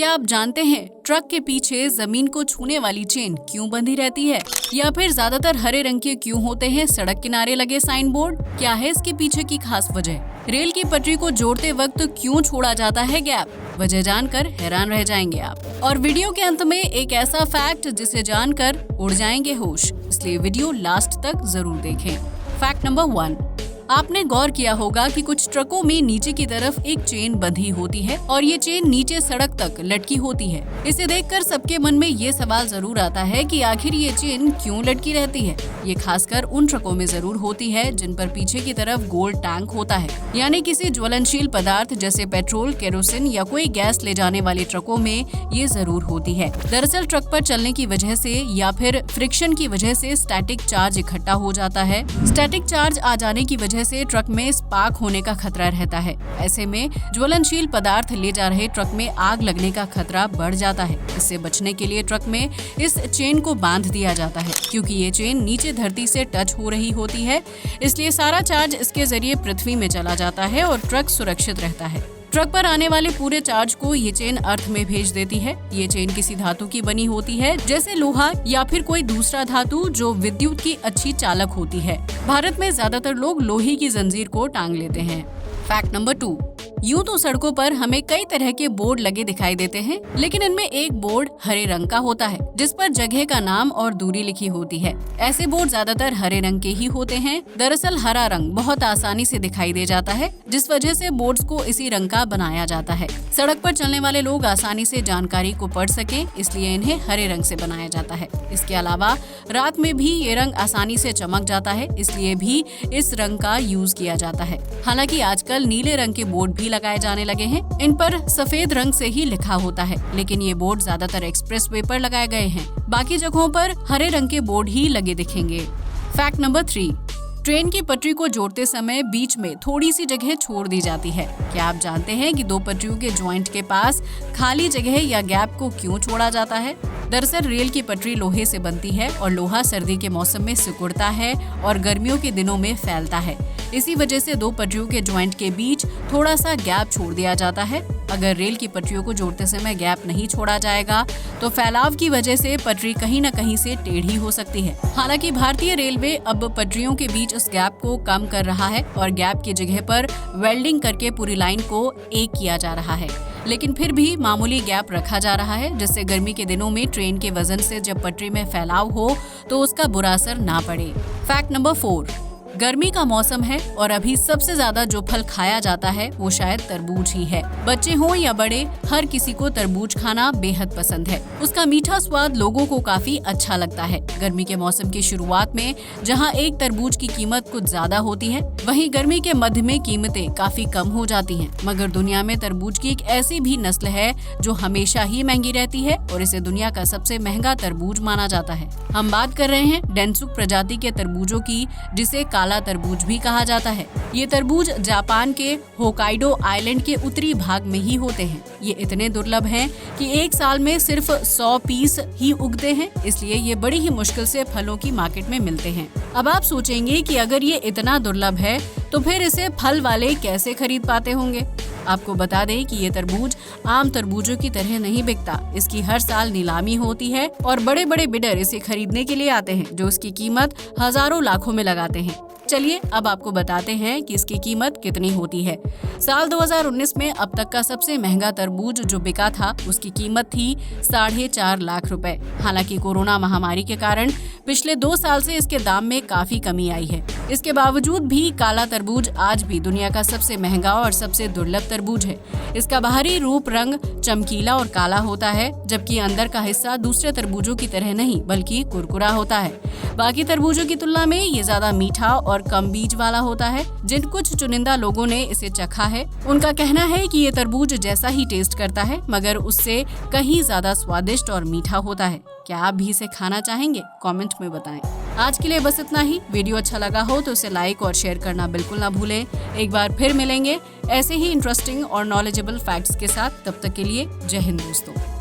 क्या आप जानते हैं ट्रक के पीछे जमीन को छूने वाली चेन क्यों बंधी रहती है? या फिर ज्यादातर हरे रंग के क्यों होते हैं सड़क किनारे लगे साइन बोर्ड? क्या है इसके पीछे की खास वजह? रेल की पटरी को जोड़ते वक्त क्यों छोड़ा जाता है गैप? वजह जानकर हैरान रह जाएंगे आप। और वीडियो के अंत में एक ऐसा फैक्ट जिसे जानकर उड़ जाएंगे होश, इसलिए वीडियो लास्ट तक जरूर देखें। फैक्ट नंबर 1, आपने गौर किया होगा कि कुछ ट्रकों में नीचे की तरफ एक चेन बंधी होती है और ये चेन नीचे सड़क तक लटकी होती है। इसे देखकर सबके मन में ये सवाल जरूर आता है कि आखिर ये चेन क्यों लटकी रहती है। ये खासकर उन ट्रकों में जरूर होती है जिन पर पीछे की तरफ गोल टैंक होता है, यानी किसी ज्वलनशील पदार्थ जैसे पेट्रोल, केरोसिन या कोई गैस ले जाने वाले ट्रकों में ये जरूर होती है। दरअसल ट्रक पर चलने की वजह से या फिर फ्रिक्शन की वजह से स्टैटिक चार्ज इकट्ठा हो जाता है। स्टैटिक चार्ज आ जाने की वजह से ट्रक में स्पार्क होने का खतरा रहता है। ऐसे में ज्वलनशील पदार्थ ले जा रहे ट्रक में आग लगने का खतरा बढ़ जाता है। इससे बचने के लिए ट्रक में इस चेन को बांध दिया जाता है। क्योंकि ये चेन नीचे धरती से टच हो रही होती है, इसलिए सारा चार्ज इसके जरिए पृथ्वी में चला जाता है और ट्रक सुरक्षित रहता है। ट्रक पर आने वाले पूरे चार्ज को ये चेन अर्थ में भेज देती है। ये चेन किसी धातु की बनी होती है, जैसे लोहा या फिर कोई दूसरा धातु जो विद्युत की अच्छी चालक होती है। भारत में ज्यादातर लोग लोहे की जंजीर को टांग लेते हैं। फैक्ट नंबर 2, यूं तो सड़कों पर हमें कई तरह के बोर्ड लगे दिखाई देते हैं, लेकिन इनमें एक बोर्ड हरे रंग का होता है जिस पर जगह का नाम और दूरी लिखी होती है। ऐसे बोर्ड ज्यादातर हरे रंग के ही होते हैं। दरअसल हरा रंग बहुत आसानी से दिखाई दे जाता है, जिस वजह से बोर्ड्स को इसी रंग का बनाया जाता है। सड़क पर चलने वाले लोग आसानी से जानकारी को पढ़ सकें, इसलिए इन्हें हरे रंग से बनाया जाता है। इसके अलावा रात में भी ये रंग आसानी से चमक जाता है, इसलिए भी इस रंग का यूज किया जाता है। हालांकि आजकल नीले रंग के बोर्ड भी लगाए जाने लगे हैं। इन पर सफेद रंग से ही लिखा होता है, लेकिन ये बोर्ड ज्यादातर एक्सप्रेस वे पर लगाए गए हैं। बाकी जगहों पर हरे रंग के बोर्ड ही लगे दिखेंगे। फैक्ट नंबर 3, ट्रेन की पटरी को जोड़ते समय बीच में थोड़ी सी जगह छोड़ दी जाती है। क्या आप जानते हैं कि दो पटरियों के जॉइंट के पास खाली जगह या गैप को क्यों छोड़ा जाता है? दरअसल रेल की पटरी लोहे से बनती है और लोहा सर्दी के मौसम में सिकुड़ता है और गर्मियों के दिनों में फैलता है। इसी वजह से दो पटरियों के जॉइंट के बीच थोड़ा सा गैप छोड़ दिया जाता है। अगर रेल की पटरियों को जोड़ते समय गैप नहीं छोड़ा जाएगा तो फैलाव की वजह से पटरी कहीं न कहीं से टेढ़ी हो सकती है। हालांकि भारतीय रेलवे अब पटरियों के बीच इस गैप को कम कर रहा है और गैप की जगह पर वेल्डिंग करके पूरी लाइन को एक किया जा रहा है, लेकिन फिर भी मामूली गैप रखा जा रहा है, जिससे गर्मी के दिनों में ट्रेन के वजन से जब पटरी में फैलाव हो तो उसका बुरा असर ना पड़े। फैक्ट नंबर 4, गर्मी का मौसम है और अभी सबसे ज्यादा जो फल खाया जाता है वो शायद तरबूज ही है। बच्चे हों या बड़े, हर किसी को तरबूज खाना बेहद पसंद है। उसका मीठा स्वाद लोगों को काफी अच्छा लगता है। गर्मी के मौसम की शुरुआत में जहां एक तरबूज की कीमत कुछ ज्यादा होती है, वहीं गर्मी के मध्य में कीमतें काफी कम हो जाती हैं। मगर दुनिया में तरबूज की एक ऐसी भी नस्ल है जो हमेशा ही महंगी रहती है और इसे दुनिया का सबसे महंगा तरबूज माना जाता है। हम बात कर रहे हैं डेनसुक प्रजाति के तरबूजों की, जिसे काला तरबूज भी कहा जाता है। ये तरबूज जापान के होकाइडो आइलैंड के उत्तरी भाग में ही होते हैं। ये इतने दुर्लभ हैं कि एक साल में सिर्फ 100 पीस ही उगते हैं, इसलिए ये बड़ी ही मुश्किल से फलों की मार्केट में मिलते हैं। अब आप सोचेंगे कि अगर ये इतना दुर्लभ है तो फिर इसे फल वाले कैसे खरीद पाते होंगे? आपको बता दें कि ये तरबूज आम तरबूजों की तरह नहीं बिकता। इसकी हर साल नीलामी होती है और बड़े बड़े बिडर इसे खरीदने के लिए आते हैं, जो इसकी कीमत हजारों लाखों में लगाते हैं। चलिए अब आपको बताते हैं कि इसकी कीमत कितनी होती है। साल 2019 में अब तक का सबसे महंगा तरबूज जो बिका था उसकी कीमत थी 4.5 लाख रुपए। हालांकि कोरोना महामारी के कारण पिछले 2 साल से इसके दाम में काफी कमी आई है। इसके बावजूद भी काला तरबूज आज भी दुनिया का सबसे महंगा और सबसे दुर्लभ तरबूज है। इसका बाहरी रूप रंग चमकीला और काला होता है, जबकि अंदर का हिस्सा दूसरे तरबूजों की तरह नहीं बल्कि कुरकुरा होता है। बाकी तरबूजों की तुलना में ये ज्यादा मीठा और कम बीज वाला होता है। जिन कुछ चुनिंदा लोगों ने इसे चखा है, उनका कहना है कि ये तरबूज जैसा ही टेस्ट करता है, मगर उससे कहीं ज्यादा स्वादिष्ट और मीठा होता है। क्या आप भी इसे खाना चाहेंगे? कमेंट में बताएं। आज के लिए बस इतना ही। वीडियो अच्छा लगा हो तो उसे लाइक और शेयर करना बिल्कुल ना भूलें। एक बार फिर मिलेंगे ऐसे ही इंटरेस्टिंग और नॉलेजेबल फैक्ट्स के साथ। तब तक के लिए जय हिंद दोस्तों।